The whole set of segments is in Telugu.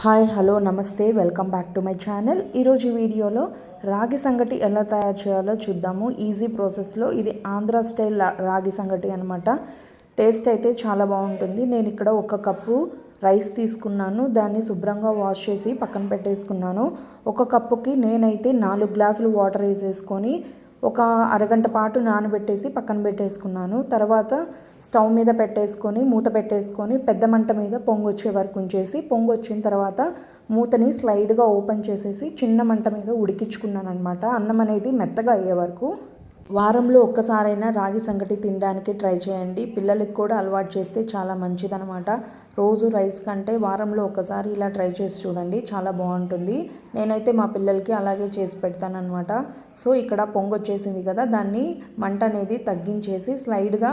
హాయ్ హలో నమస్తే welcome back to my channel. ఈరోజు వీడియోలో రాగి సంగటి ఎలా తయారు చేయాలో చూద్దాము. ఈజీ ప్రాసెస్లో. ఇది ఆంధ్ర స్టైల్ రాగి సంగటి అనమాట. టేస్ట్ అయితే చాలా బాగుంటుంది. నేను ఇక్కడ 1 కప్పు రైస్ తీసుకున్నాను. దాన్ని శుభ్రంగా వాష్ చేసి పక్కన పెట్టేసుకున్నాను. 1 కప్పుకి నేనైతే 4 గ్లాసులు వాటర్ వేసేసుకొని ఒక అరగంట పాటు నానబెట్టేసి పక్కన పెట్టేసుకున్నాను. తర్వాత స్టవ్ మీద పెట్టేసుకొని మూత పెట్టేసుకొని పెద్ద మంట మీద పొంగొచ్చే వరకు ఉంచేసి, పొంగొచ్చిన తర్వాత మూతని స్లైడ్గా ఓపెన్ చేసేసి చిన్న మంట మీద ఉడికించుకున్నాను అనమాట. అన్నం అనేది మెత్తగా అయ్యే వరకు. వారంలో ఒక్కసారైనా రాగి సంగటి తినడానికి ట్రై చేయండి. పిల్లలకి కూడా అలవాటు చేస్తే చాలా మంచిదనమాట. రోజు రైస్ కంటే వారంలో ఒకసారి ఇలా ట్రై చేసి చూడండి, చాలా బాగుంటుంది. నేనైతే మా పిల్లలకి అలాగే చేసి పెడతానమాట. సో ఇక్కడ పొంగొచ్చేసింది కదా, దాన్ని మంట అనేది తగ్గించేసి స్లైడ్గా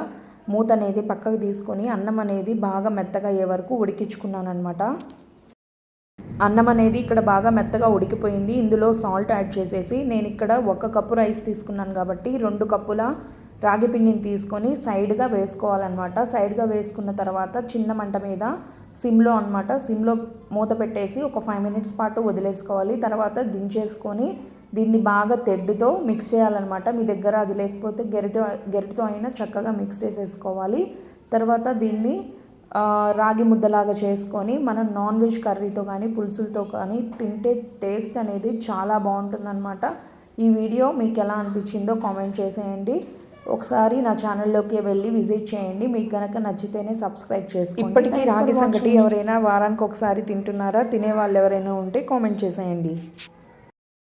మూత అనేది పక్కకు తీసుకొని అన్నం అనేది బాగా మెత్తగా అయ్యే వరకు ఉడికించుకున్నాను అనమాట. అన్నం అనేది ఇక్కడ బాగా మెత్తగా ఉడికిపోయింది. ఇందులో సాల్ట్ యాడ్ చేసేసి, నేను ఇక్కడ 1 కప్పు రైస్ తీసుకున్నాను కాబట్టి 2 కప్పుల రాగి పిండిని తీసుకొని సైడ్గా వేసుకోవాలన్నమాట. సైడ్గా వేసుకున్న తర్వాత చిన్న మంట మీద సిమ్లో అనమాట, సిమ్లో మూత పెట్టేసి ఒక 5 మినిట్స్ పాటు వదిలేసుకోవాలి. తర్వాత దించేసుకొని దీన్ని బాగా తెడ్డుతో మిక్స్ చేయాలన్నమాట. మీ దగ్గర అది లేకపోతే గెరిటితో అయినా చక్కగా మిక్స్ చేసేసుకోవాలి. తర్వాత దీన్ని రాగి ముద్దలాగా చేసుకొని మనం నాన్ వెజ్ కర్రీతో కానీ పులుసులతో కానీ తింటే టేస్ట్ అనేది చాలా బాగుంటుందన్నమాట. ఈ వీడియో మీకు ఎలా అనిపించిందో కామెంట్ చేసేయండి. ఒకసారి నా ఛానల్లోకి వెళ్ళి విజిట్ చేయండి. మీకు కనుక నచ్చితేనే సబ్స్క్రైబ్ చేసుకోండి. ఇప్పటికీ రాగి సంగటి ఎవరైనా వారానికి ఒకసారి తింటున్నారా? తినే వాళ్ళు ఎవరైనా ఉంటే కామెంట్ చేసేయండి.